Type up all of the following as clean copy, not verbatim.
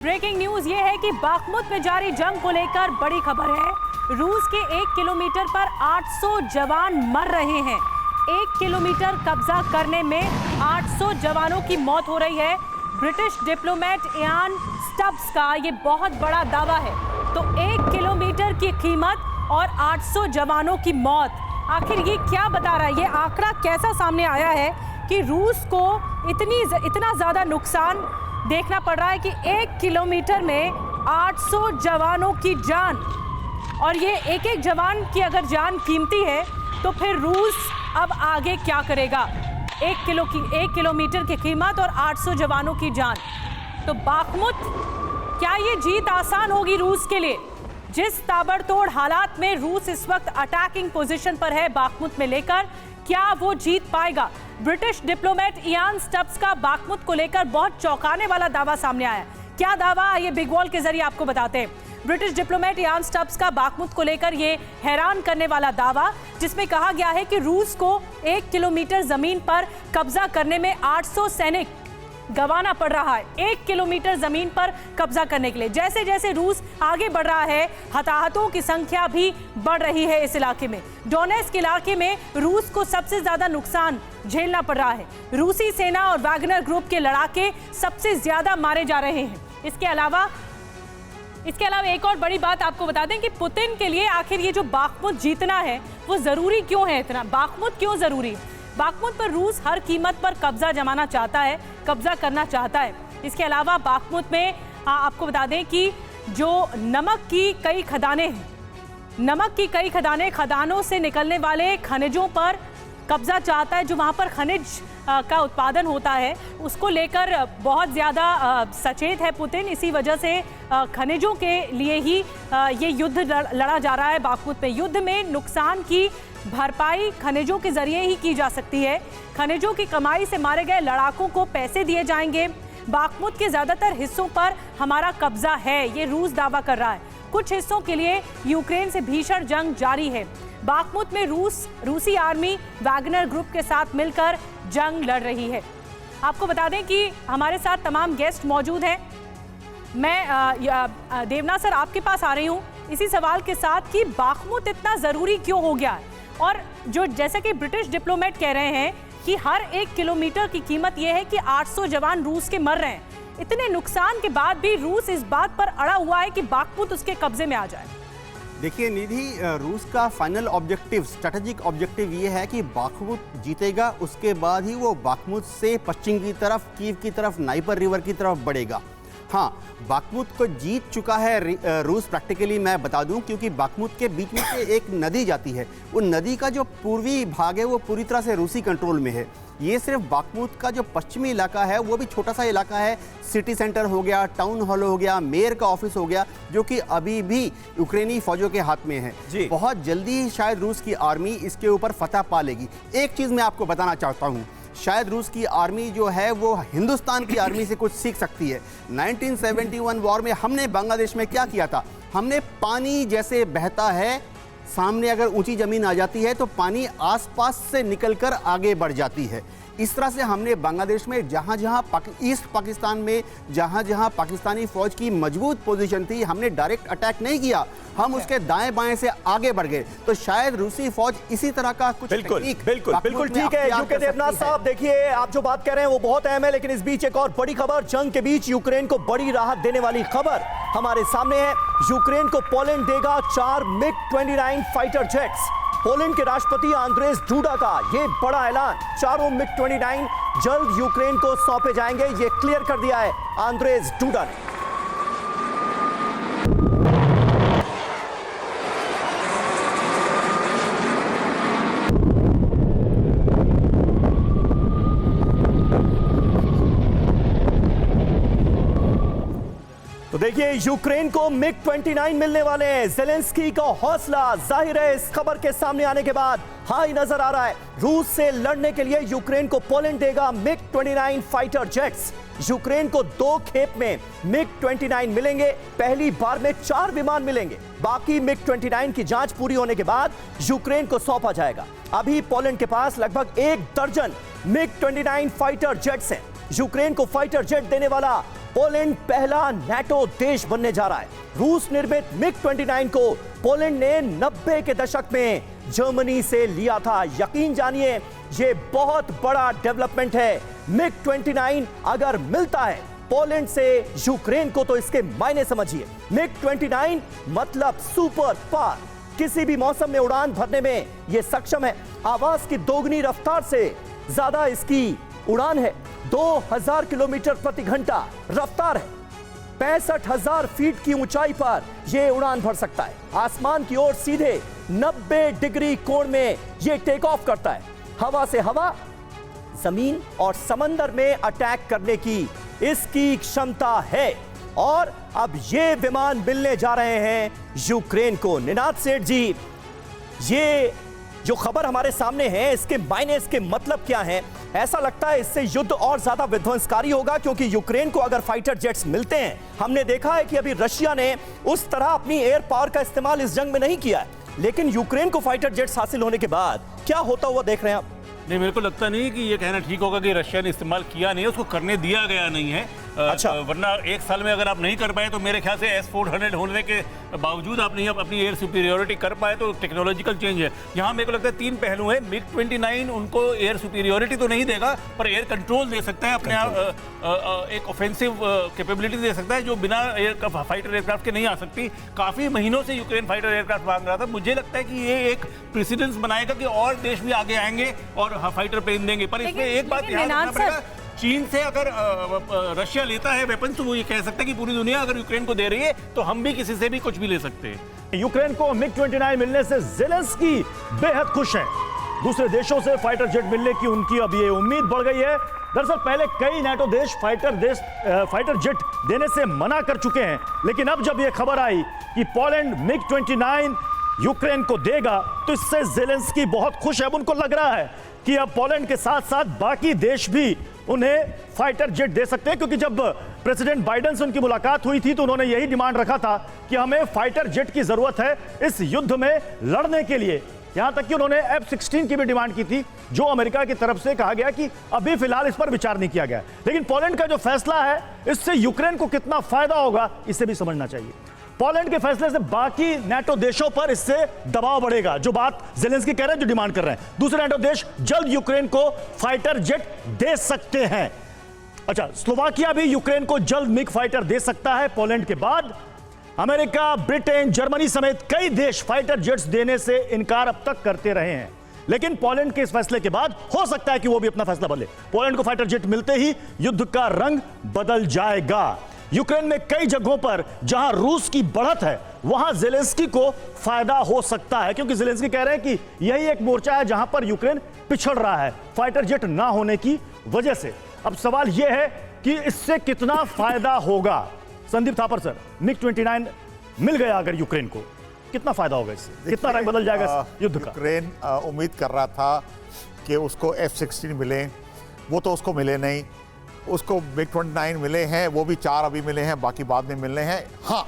Breaking news ये है कि बाखमुत में जारी जंग को लेकर बड़ी खबर है। रूस के 1 किलोमीटर पर 800 जवान मर रहे हैं। 1 किलोमीटर कब्जा करने में 800 जवानों की मौत हो रही है। ब्रिटिश डिप्लोमेट इयान स्टब्स का ये बहुत बड़ा दावा है। तो 1 किलोमीटर की कीमत और 800 जवानों की मौत, आखिर ये क्या बता रहा है? ये आंकड़ा कैसा सामने आया है कि रूस को इतना ज्यादा नुकसान देखना पड़ रहा है कि 1 किलोमीटर में 800 जवानों की जान, और ये एक जवान की अगर जान कीमती है तो फिर रूस अब आगे क्या करेगा? 1 किलोमीटर की कीमत और 800 जवानों की जान। तो बाखमुत, क्या ये जीत आसान होगी रूस के लिए? जिस ताबड़तोड़ हालात में रूस इस वक्त अटैकिंग पोजीशन पर है बाखमुत में लेकर, क्या वो जीत पाएगा? ब्रिटिश डिप्लोमेट इयान स्टब्स का बाखमुत को लेकर बहुत चौंकाने वाला दावा सामने आया। क्या दावा, ये बिग वॉल के जरिए आपको बताते हैं। ब्रिटिश डिप्लोमेट इयान स्टब्स का बाखमुत को लेकर ये हैरान करने वाला दावा, जिसमें कहा गया है कि रूस को 1 किलोमीटर जमीन पर कब्जा करने में 800 सैनिक गंवाना पड़ रहा है। 1 किलोमीटर जमीन पर कब्जा करने के लिए जैसे जैसे रूस आगे बढ़ रहा है, हताहतों की संख्या भी बढ़ रही है। इस इलाके में, डोनेट्स्क इलाके में रूस को सबसे ज्यादा नुकसान झेलना पड़ रहा है। रूसी सेना और वैगनर ग्रुप के लड़ाके सबसे ज्यादा मारे जा रहे हैं। इसके अलावा एक और बड़ी बात आपको बता दें कि पुतिन के लिए आखिर ये जो बाखमुत जीतना है वो जरूरी क्यों है? इतना बाखमुत क्यों जरूरी है? बाखमुत पर रूस हर कीमत पर कब्जा जमाना चाहता है, कब्जा करना चाहता है। इसके अलावा बाखमुत में आपको बता दें कि जो नमक की कई खदानें, खदानों से निकलने वाले खनिजों पर कब्जा चाहता है। जो वहाँ पर खनिज का उत्पादन होता है उसको लेकर बहुत ज़्यादा सचेत है पुतिन। इसी वजह से खनिजों के लिए ही ये युद्ध लड़ा जा रहा है बाखमुत में। युद्ध में नुकसान की भरपाई खनिजों के जरिए ही की जा सकती है। खनिजों की कमाई से मारे गए लड़ाकों को पैसे दिए जाएंगे। बाखमुत के ज़्यादातर हिस्सों पर हमारा कब्जा है, ये रूस दावा कर रहा है। कुछ हिस्सों के लिए यूक्रेन से भीषण जंग जारी है। बाखमुत में रूसी आर्मी वैगनर ग्रुप के साथ मिलकर जंग लड़ रही है। आपको बता दें कि हमारे साथ तमाम गेस्ट मौजूद हैं। मैं देवनाथ सर आपके पास आ रही हूँ इसी सवाल के साथ कि बाखमुत इतना ज़रूरी क्यों हो गया है? और जो जैसा कि ब्रिटिश डिप्लोमेट कह रहे हैं कि हर 1 किलोमीटर की कीमत यह है कि 800 जवान रूस के मर रहे हैं। इतने नुकसान के बाद भी रूस इस बात पर अड़ा हुआ है कि बाखमुत उसके कब्जे में आ जाए। देखिए निधि, रूस का फाइनल ऑब्जेक्टिव, स्ट्रेटेजिक ऑब्जेक्टिव ये है कि बाखमुत जीतेगा, उसके बाद ही वो बाखमुत से पश्चिम की तरफ, कीव की तरफ, नाइपर रिवर की तरफ बढ़ेगा। हाँ, बाखमुत को जीत चुका है रूस प्रैक्टिकली, मैं बता दूं, क्योंकि बाखमुत के बीच में से एक नदी जाती है। वो नदी का जो पूर्वी भाग है वो पूरी तरह से रूसी कंट्रोल में है। ये सिर्फ बाखमुत का जो पश्चिमी इलाका है वो भी छोटा सा इलाका है। सिटी सेंटर हो गया, टाउन हॉल हो गया, मेयर का ऑफिस हो गया, जो कि अभी भी यूक्रेनी फौजों के हाथ में है। बहुत जल्दी शायद रूस की आर्मी इसके ऊपर फतह पा लेगी। एक चीज़ मैं आपको बताना चाहता हूँ, शायद रूस की आर्मी जो है वो हिंदुस्तान की आर्मी से कुछ सीख सकती है। 1971 वॉर में हमने बांग्लादेश में क्या किया था? हमने पानी जैसे बहता है, सामने अगर ऊंची जमीन आ जाती है तो पानी आसपास से निकलकर आगे बढ़ जाती है। इस तरह से हमने बांग्लादेश में जहां ईस्ट पाकिस्तान में जहां पाकिस्तानी फौज की मजबूत पोजीशन थी, हमने डायरेक्ट अटैक नहीं किया, हम उसके दाएं बाएं से आगे बढ़ गए। तो शायद रूसी फौज इसी तरह का कुछ बिल्कुल ठीक है। यूके देवनाथ साहब, देखिए आप जो बात कर रहे हैं वो बहुत अहम है, लेकिन इस बीच एक और बड़ी खबर, जंग के बीच यूक्रेन को बड़ी राहत देने वाली खबर हमारे सामने है। यूक्रेन को पोलैंड देगा 4 MiG-29 फाइटर जेट्स। पोलैंड के राष्ट्रपति आंद्रेस डूडा का ये बड़ा ऐलान, 4 MiG-29 जल्द यूक्रेन को सौंपे जाएंगे, ये क्लियर कर दिया है आंद्रेस डूडा ने। तो देखिए, यूक्रेन को MiG-29 मिलने वाले हैं। ज़ेलेंस्की का हौसला जाहिर है इस खबर के सामने आने के बाद हाई नजर आ रहा है। रूस से लड़ने के लिए यूक्रेन को पोलैंड देगा MiG-29 फाइटर जेट्स। यूक्रेन को 2 खेप में MiG-29 मिलेंगे। पहली बार में 4 विमान मिलेंगे। बाकी MiG-29 की जांच पूरी होने के बाद यूक्रेन को सौंपा जाएगा। अभी पोलैंड के पास लगभग 1 दर्जन MiG-29 फाइटर जेट्स हैं। यूक्रेन को फाइटर जेट देने वाला पोलैंड पहला नाटो देश बनने जा रहा है। रूस निर्मित मिग-29 को पोलैंड ने 90 के दशक में जर्मनी से लिया था। यकीन जानिए, ये बहुत बड़ा डेवलपमेंट है। मिग-29 अगर मिलता है पोलैंड से यूक्रेन को तो इसके मायने समझिए। मिग-29 मतलब सुपर फार, किसी भी मौसम में उड़ान भरने में यह सक्षम है। आवाज की दोगुनी रफ्तार से ज्यादा इसकी उड़ान है। 2000 किलोमीटर प्रति घंटा रफ्तार है। 65,000 फीट की ऊंचाई पर यह उड़ान भर सकता है। आसमान की ओर सीधे 90 डिग्री कोण में यह टेक ऑफ करता है। हवा से हवा, जमीन और समंदर में अटैक करने की इसकी क्षमता है। और अब ये विमान मिलने जा रहे हैं यूक्रेन को। निनाद सेठ जी, ये जो खबर हमारे सामने है, इसके मायने, इसके मतलब क्या है? ऐसा लगता है इससे युद्ध और ज्यादा विध्वंसकारी होगा, क्योंकि यूक्रेन को अगर फाइटर जेट्स मिलते हैं, हमने देखा है कि अभी रशिया ने उस तरह अपनी एयर पावर का इस्तेमाल इस जंग में नहीं किया है, लेकिन यूक्रेन को फाइटर जेट्स हासिल होने के बाद क्या होता हुआ देख रहे हैं आप? नहीं, मेरे को लगता नहीं कि ये कहना ठीक होगा कि रशिया ने इस्तेमाल किया नहीं है, उसको करने दिया गया नहीं है। अच्छा। वरना एक साल में अगर आप नहीं कर पाए तो मेरे ख्याल से S-400 होने के बावजूद आप नहीं अपनी एयर सुपीरियोरिटी कर पाए, तो टेक्नोलॉजिकल चेंज है। यहाँ मेरे को लगता है 3 पहलू हैं। मिग-29 उनको एयर सुपीरियोरिटी तो नहीं देगा, पर एयर कंट्रोल दे सकता है, अपने आप एक ऑफेंसिव कैपेबिलिटी दे सकता है जो बिना फाइटर एयरक्राफ्ट के नहीं आ सकती। काफ़ी महीनों से यूक्रेन फाइटर एयरक्राफ्ट मांग रहा था। मुझे लगता है कि ये एक प्रेसिडेंस बनाएगा कि और देश भी आगे आएंगे और फाइटर प्लेन देंगे। पर इसमें एक बात ध्यान रखना पड़ेगा, चीन से अगर रशिया लेता है वेपन, तो वो ये कह सकता है कि पूरी दुनिया अगर यूक्रेन को दे रही है तो हम भी किसी से भी कुछ भी ले सकते हैं। यूक्रेन को मिग-29 मिलने से ज़ेलेंस्की बेहद खुश हैं। दूसरे देशों से फाइटर जेट मिलने की उनकी अब ये उम्मीद बढ़ गई है। दरअसल पहले कई नाटो देश फाइटर जेट देने से मना कर चुके हैं, लेकिन अब जब यह खबर आई कि पोलैंड मिग-29 यूक्रेन को देगा, तो इससे ज़ेलेंस्की बहुत खुश है। अब उनको लग रहा है कि अब पोलैंड के साथ साथ बाकी देश भी उन्हें फाइटर जेट दे सकते हैं, क्योंकि जब प्रेसिडेंट बाइडेन से उनकी मुलाकात हुई थी तो उन्होंने यही डिमांड रखा था कि हमें फाइटर जेट की जरूरत है इस युद्ध में लड़ने के लिए। यहां तक कि उन्होंने F-16 की भी डिमांड की थी, जो अमेरिका की तरफ से कहा गया कि अभी फिलहाल इस पर विचार नहीं किया गया। लेकिन पोलैंड का जो फैसला है, इससे यूक्रेन को कितना फायदा होगा, इसे भी समझना चाहिए। पोलैंड के फैसले से बाकी नाटो देशों पर इससे दबाव बढ़ेगा, जो बात ज़ेलेंस्की कह रहे हैं, जो डिमांड कर रहे हैं। दूसरे नाटो देश जल्द यूक्रेन को फाइटर जेट दे सकते हैं। अच्छा, स्लोवाकिया भी यूक्रेन को जल्द मिग फाइटर दे सकता है। पोलैंड के बाद अमेरिका, ब्रिटेन, जर्मनी समेत कई देश फाइटर जेट्स देने से इनकार अब तक करते रहे हैं, लेकिन पोलैंड के इस फैसले के बाद हो सकता है कि वो भी अपना फैसला बदले। पोलैंड को फाइटर जेट मिलते ही युद्ध का रंग बदल जाएगा। यूक्रेन में कई जगहों पर जहां रूस की बढ़त है, वहां ज़ेलेंस्की को फायदा हो सकता है, क्योंकि ज़ेलेंस्की कह रहे हैं कि यही एक मोर्चा है जहां पर यूक्रेन पिछड़ रहा है फाइटर जेट ना होने की वजह से। अब सवाल यह है कि इससे कितना फायदा होगा। संदीप थापर सर, मिग-29 मिल गया अगर यूक्रेन को, कितना फायदा होगा इससे? कितना रंग बदल जाएगा युद्ध का? यूक्रेन उम्मीद कर रहा था कि उसको F-16 मिले, वो तो उसको मिले नहीं। उसको मिग-29 मिले हैं, वो भी 4 अभी मिले हैं, बाकी बाद में मिलने हैं। हाँ,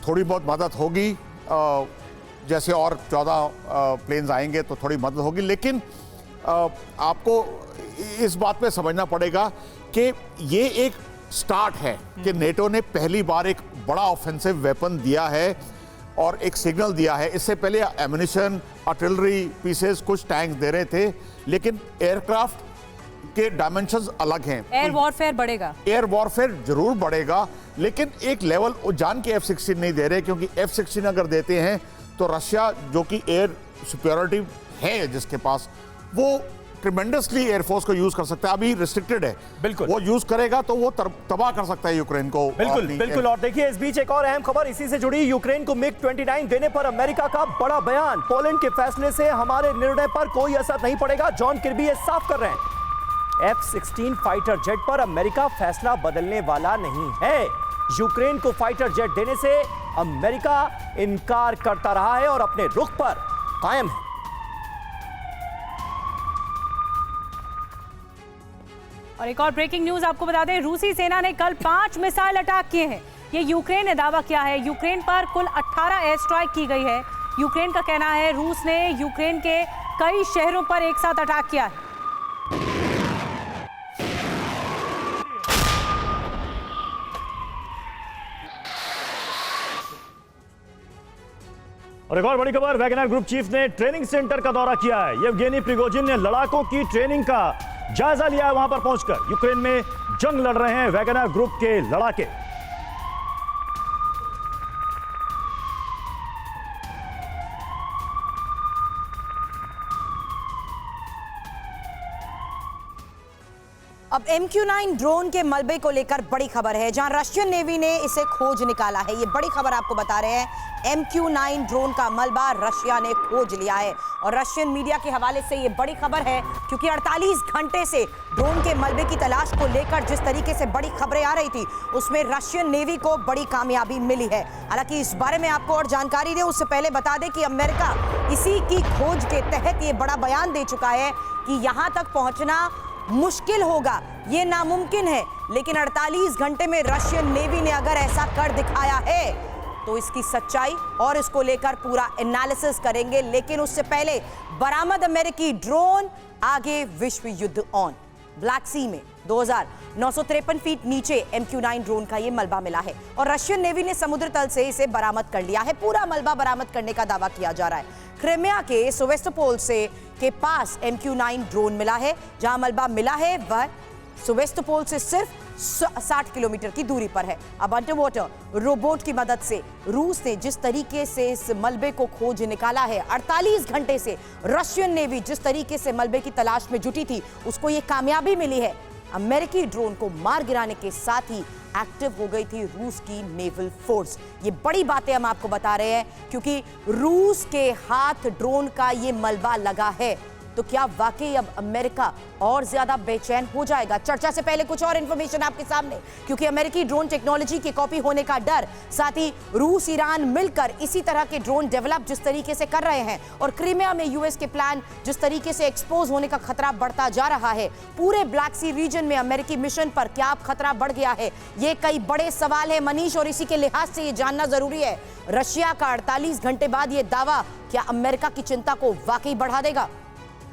थोड़ी बहुत मदद होगी, जैसे और 14 प्लेन्स आएंगे तो थोड़ी मदद होगी, लेकिन आपको इस बात पे समझना पड़ेगा कि ये एक स्टार्ट है कि नेटो ने पहली बार एक बड़ा ऑफेंसिव वेपन दिया है और एक सिग्नल दिया है। इससे पहले एम्युनिशन, आर्टिलरी पीसेस, कुछ टैंक्स दे रहे थे, लेकिन एयरक्राफ्ट के डायमेंशंस अलग हैं। एयर वॉरफेयर बढ़ेगा, एयर वॉरफेयर जरूर बढ़ेगा, लेकिन एक लेवल जान के F-16 नहीं दे रहे, क्योंकि F-16 अगर देते हैं तो रशिया, जो कि एयर सुपीरियरिटी है जिसके पास, वो ट्रिमेंडसली एयरफोर्स को यूज कर सकता है। अभी रिस्ट्रिक्टेड है, बिल्कुल वो यूज करेगा तो वो तबाह कर सकता है यूक्रेन को। बिल्कुल बिल्कुल। और देखिए, इस बीच एक और अहम खबर इसी से जुड़ी। यूक्रेन को मिग-29 देने पर अमेरिका का बड़ा बयान। पोलैंड के फैसले से हमारे निर्णय पर कोई असर नहीं पड़ेगा, जॉन किर्बी ये साफ कर रहे हैं। F-16 फाइटर जेट पर अमेरिका फैसला बदलने वाला नहीं है। यूक्रेन को फाइटर जेट देने से अमेरिका इनकार करता रहा है और अपने रुख पर कायम है। और एक और ब्रेकिंग न्यूज आपको बता दें, रूसी सेना ने कल 5 मिसाइल अटैक किए हैं। ये यूक्रेन ने दावा किया है। यूक्रेन पर कुल 18 एयर स्ट्राइक की गई है। यूक्रेन का कहना है रूस ने यूक्रेन के कई शहरों पर एक साथ अटैक किया है। और एक और बड़ी खबर, वैगनर ग्रुप चीफ ने ट्रेनिंग सेंटर का दौरा किया है। येवगेनी प्रिगोजिन ने लड़ाकों की ट्रेनिंग का जायजा लिया है। वहां पर पहुंचकर यूक्रेन में जंग लड़ रहे हैं वैगनर ग्रुप के लड़ाके। अब MQ-9 ड्रोन के मलबे को लेकर बड़ी खबर है, जहां रशियन नेवी ने इसे खोज निकाला है। ये बड़ी खबर आपको बता रहे हैं, MQ-9 ड्रोन का मलबा रशिया ने खोज लिया है। और रशियन मीडिया के हवाले से ये बड़ी खबर है क्योंकि 48 घंटे से ड्रोन के मलबे की तलाश को लेकर जिस तरीके से बड़ी खबरें आ रही थी, उसमें रशियन नेवी को बड़ी कामयाबी मिली है। हालांकि इस बारे में आपको और जानकारी दें उससे पहले बता दें कि अमेरिका इसी की खोज के तहत ये बड़ा बयान दे चुका है कि यहां तक पहुंचना मुश्किल होगा, ये नामुमकिन है, लेकिन 48 घंटे में रशियन नेवी ने अगर ऐसा कर दिखाया है तो इसकी सच्चाई और इसको लेकर पूरा एनालिसिस करेंगे। लेकिन उससे पहले बरामद अमेरिकी ड्रोन, आगे विश्व युद्ध ऑन। ब्लैक सी में 2953 फीट नीचे MQ-9 ड्रोन का ये मलबा मिला है और रशियन नेवी ने समुद्र तल से इसे बरामद कर लिया है। पूरा मलबा बरामद करने का दावा किया जा रहा है। क्रिमिया के सेवास्तोपोल से के पास MQ-9 ड्रोन मिला है। जहां मलबा मिला है वह सेवास्तोपोल से सिर्फ 60 किलोमीटर की दूरी पर है। अब अंडर वाटर रोबोट की मदद से रूस ने जिस तरीके से इस मलबे को खोज निकाला है, 48 घंटे से रशियन नेवी जिस तरीके से मलबे की तलाश में जुटी थी, उसको ये कामयाबी मिली है। अमेरिकी ड्रोन को मार गिराने के साथ ही एक्टिव हो गई थी रूस की नेवल फोर्स। ये बड़ी बातें हम आपको बता रहे हैं क्योंकि रूस के हाथ ड्रोन का ये मलबा लगा है। तो क्या वाकई अब अमेरिका और ज्यादा बेचैन हो जाएगा? चर्चा से पहले कुछ और इंफॉर्मेशन आपके सामने, क्योंकि अमेरिकी ड्रोन टेक्नोलॉजी की कॉपी होने का डर, साथ ही रूस ईरान मिलकर इसी तरह के ड्रोन डेवलप जिस तरीके से कर रहे हैं और क्रीमिया में यूएस के प्लान जिस तरीके से एक्सपोज होने का खतरा बढ़ता जा रहा है, पूरे ब्लैक सी रीजन में अमेरिकी मिशन पर क्या अब खतरा बढ़ गया है? ये कई बड़े सवाल है मनीष, और इसी के लिहाज से ये जानना जरूरी है, रशिया का 48 घंटे बाद ये दावा क्या अमेरिका की चिंता को वाकई बढ़ा देगा?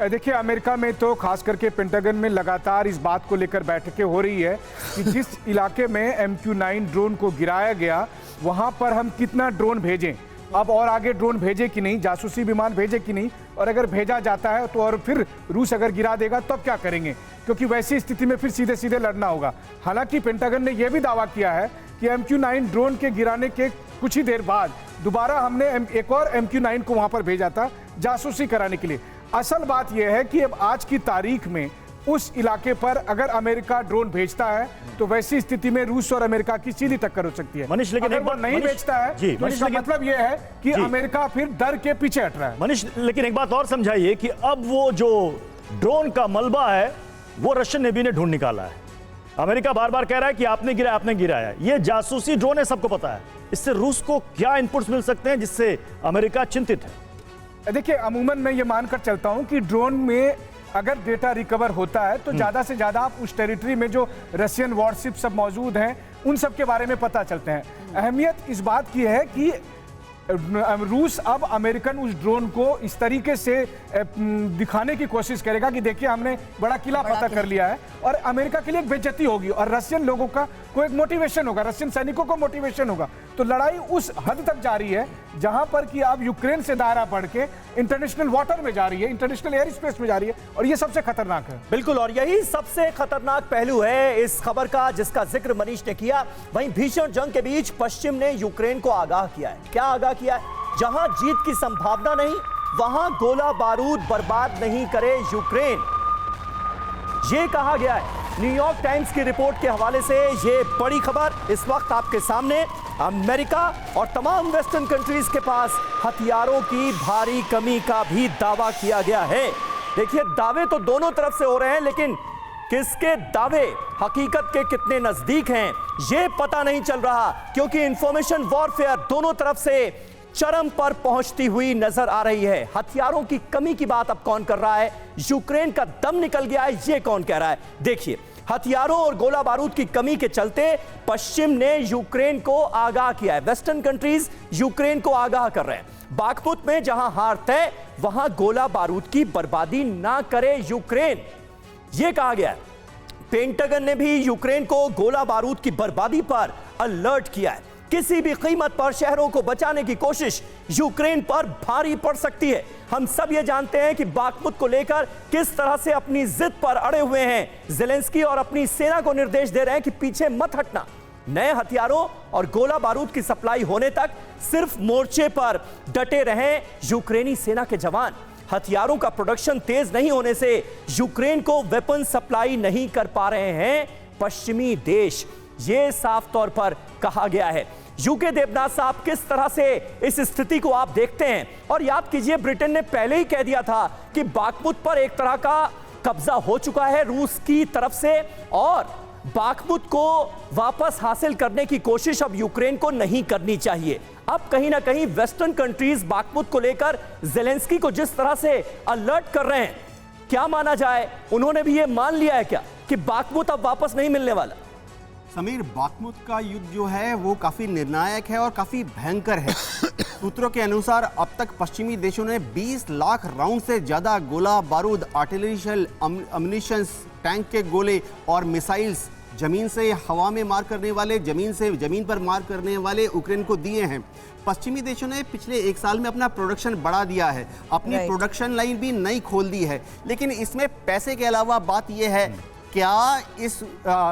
देखिए, अमेरिका में तो खास करके पेंटागन में लगातार इस बात को लेकर बैठकें हो रही है कि जिस इलाके में MQ-9 ड्रोन को गिराया गया वहां पर हम कितना ड्रोन भेजें, अब और आगे ड्रोन भेजे कि नहीं, जासूसी विमान भेजे कि नहीं, और अगर भेजा जाता है तो और फिर रूस अगर गिरा देगा तब क्या करेंगे, क्योंकि वैसी स्थिति में फिर सीधे सीधे लड़ना होगा। हालांकि पेंटागन ने यह भी दावा किया है कि MQ-9 ड्रोन के गिराने के कुछ ही देर बाद दोबारा हमने एक और MQ-9 को वहां पर भेजा था जासूसी कराने के लिए। असल बात यह है कि अब आज की तारीख में उस इलाके पर अगर अमेरिका ड्रोन भेजता है तो वैसी स्थिति में रूस और अमेरिका की सीधी टक्कर हो सकती है। मनीष, लेकिन अगर वो नहीं भेजता है तो इसका मतलब यह है कि अमेरिका फिर डर के पीछे हट रहा है। मनीष, लेकिन एक बात और समझाइए कि अब वो जो ड्रोन का मलबा है वो रशियन नेवी ने ढूंढ निकाला है। अमेरिका बार बार कह रहा है कि आपने गिराया। ये जासूसी ड्रोन है, सबको पता है। इससे रूस को क्या इनपुट्स मिल सकते हैं जिससे अमेरिका चिंतित है? देखिए, अमूमन मैं ये मानकर चलता हूं कि ड्रोन में अगर डेटा रिकवर होता है तो ज्यादा से ज्यादा आप उस टेरिटरी में जो रशियन वॉरशिप सब मौजूद हैं उन सब के बारे में पता चलते हैं। अहमियत इस बात की है कि रूस अब अमेरिकन उस ड्रोन को इस तरीके से दिखाने की कोशिश करेगा कि देखिए हमने बड़ा किला फतह कर लिया है, और अमेरिका के लिए एक बेइज्जती होगी और रशियन लोगों का कोई एक मोटिवेशन होगा, रशियन सैनिकों को मोटिवेशन होगा। तो लड़ाई उस हद तक जारी है जहां पर कि अब यूक्रेन से दायरा बढ़ के इंटरनेशनल वाटर में जा रही है, इंटरनेशनल एयर स्पेस में जा रही है, और ये सबसे खतरनाक है। बिल्कुल, और यही सबसे खतरनाक पहलू है इस खबर का जिसका जिक्र मनीष ने किया। वहीं भीषण जंग के बीच पश्चिम ने यूक्रेन को आगाह किया है। क्या आगाह किया है? जहां जीत की संभावना नहीं वहां गोला बारूद बर्बाद नहीं करे यूक्रेन, ये कहा गया है। न्यूयॉर्क टाइम्स की रिपोर्ट के हवाले से ये बड़ी खबर इस वक्त आपके सामने। अमेरिका और तमाम वेस्टर्न कंट्रीज के पास हथियारों की भारी कमी का भी दावा किया गया है। देखिए, दावे तो दोनों तरफ से हो रहे हैं, लेकिन किसके दावे हकीकत के कितने नजदीक हैं ये पता नहीं चल रहा, क्योंकि इंफॉर्मेशन वॉरफेयर दोनों तरफ से चरम पर पहुंचती हुई नजर आ रही है। हथियारों की कमी की बात अब कौन कर रहा है? यूक्रेन का दम निकल गया है, ये कौन कह रहा है? देखिए, हथियारों और गोला बारूद की कमी के चलते पश्चिम ने यूक्रेन को आगाह किया है। वेस्टर्न कंट्रीज यूक्रेन को आगाह कर रहे हैं, बाखमुत में जहां हार तय वहां गोला बारूद की बर्बादी ना करे यूक्रेन, यह कहा गया है। पेंटागन ने भी यूक्रेन को गोला बारूद की बर्बादी पर अलर्ट किया है। किसी भी कीमत पर शहरों को बचाने की कोशिश यूक्रेन पर भारी पड़ सकती है। हम सब ये जानते हैं कि बाखमुत को लेकर किस तरह से अपनी जिद पर अड़े हुए हैं ज़ेलेंस्की और अपनी सेना को निर्देश दे रहे हैं कि पीछे मत हटना। नए हथियारों और गोला बारूद की सप्लाई होने तक सिर्फ मोर्चे पर डटे रहें यूक्रेनी सेना के जवान। हथियारों का प्रोडक्शन तेज नहीं होने से यूक्रेन को वेपन सप्लाई नहीं कर पा रहे हैं पश्चिमी देश, ये साफ तौर पर कहा गया है। यूके देवनाथ साहब, किस तरह से इस स्थिति को आप देखते हैं? और याद कीजिए, ब्रिटेन ने पहले ही कह दिया था कि बाखमुत पर एक तरह का कब्जा हो चुका है रूस की तरफ से और बाखमुत को वापस हासिल करने की कोशिश अब यूक्रेन को नहीं करनी चाहिए। अब कहीं ना कहीं वेस्टर्न कंट्रीज बाखमुत को लेकर ज़ेलेंस्की को जिस तरह से अलर्ट कर रहे हैं, क्या माना जाए, उन्होंने भी ये मान लिया है क्या कि बाखमुत अब वापस नहीं मिलने वाला? समीर, बाखमुत का युद्ध जो है वो काफ़ी निर्णायक है और काफ़ी भयंकर है। सूत्रों के अनुसार अब तक पश्चिमी देशों ने 20 लाख राउंड से ज़्यादा गोला बारूद, आर्टिलरी शेल, अम्युनिशंस, टैंक के गोले और मिसाइल्स जमीन से हवा में मार करने वाले, जमीन से जमीन पर मार करने वाले यूक्रेन को दिए हैं। पश्चिमी देशों ने पिछले एक साल में अपना प्रोडक्शन बढ़ा दिया है, अपनी प्रोडक्शन लाइन भी नई खोल दी है। लेकिन इसमें पैसे के अलावा बात यह है, क्या इस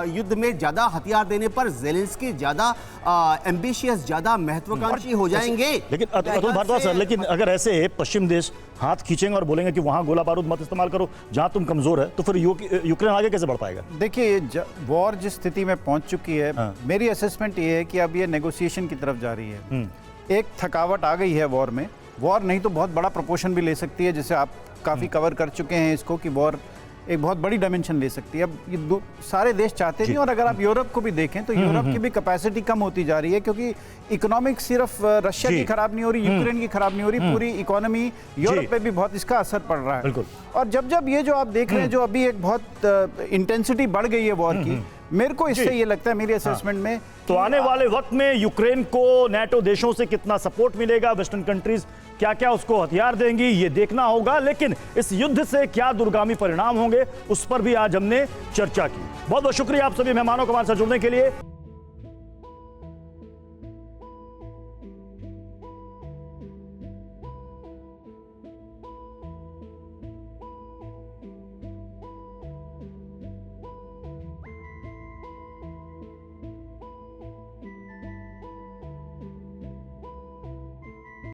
युद्ध में ज्यादा हथियार देने पर ज़ेलेंस्की ज्यादा एम्बिशियस, ज्यादा महत्वाकांक्षी हो जाएंगे? लेकिन अतुल भारद्वाज सर, लेकिन अगर ऐसे पश्चिम देश हाथ खींचेंगे और बोलेंगे कि वहां गोला बारूद मत इस्तेमाल करो जहां तुम कमजोर है, तो फिर यूक्रेन आगे कैसे बढ़ पाएगा? देखिए, वॉर जिस स्थिति में पहुंच चुकी है, मेरी असेसमेंट ये है कि अब ये नेगोशिएशन की तरफ जा रही है। एक थकावट आ गई है वॉर में। वॉर नहीं तो बहुत बड़ा प्रोपोर्शन भी ले सकती है, जैसे आप काफी कवर कर चुके हैं इसको, कि वॉर एक बहुत बड़ी डायमेंशन ले सकती है। अब ये सारे देश चाहते नहीं, और अगर आप यूरोप को भी देखें तो यूरोप की भी कैपेसिटी कम होती जा रही है, क्योंकि इकोनॉमिक सिर्फ रशिया की खराब नहीं हो रही, यूक्रेन की खराब नहीं हो रही, पूरी इकोनॉमी यूरोप पे भी बहुत इसका असर पड़ रहा है। और जब ये जो आप देख रहे हैं, जो अभी एक बहुत इंटेंसिटी बढ़ गई है वॉर की, मेरे को इससे ये लगता है, मेरी असेसमेंट में, तो आने वाले वक्त में यूक्रेन को नेटो देशों से कितना सपोर्ट मिलेगा, वेस्टर्न कंट्रीज क्या क्या उसको हथियार देंगी, ये देखना होगा। लेकिन इस युद्ध से क्या दूरगामी परिणाम होंगे, उस पर भी आज हमने चर्चा की। बहुत बहुत शुक्रिया आप सभी मेहमानों को हमारे साथ जुड़ने के लिए।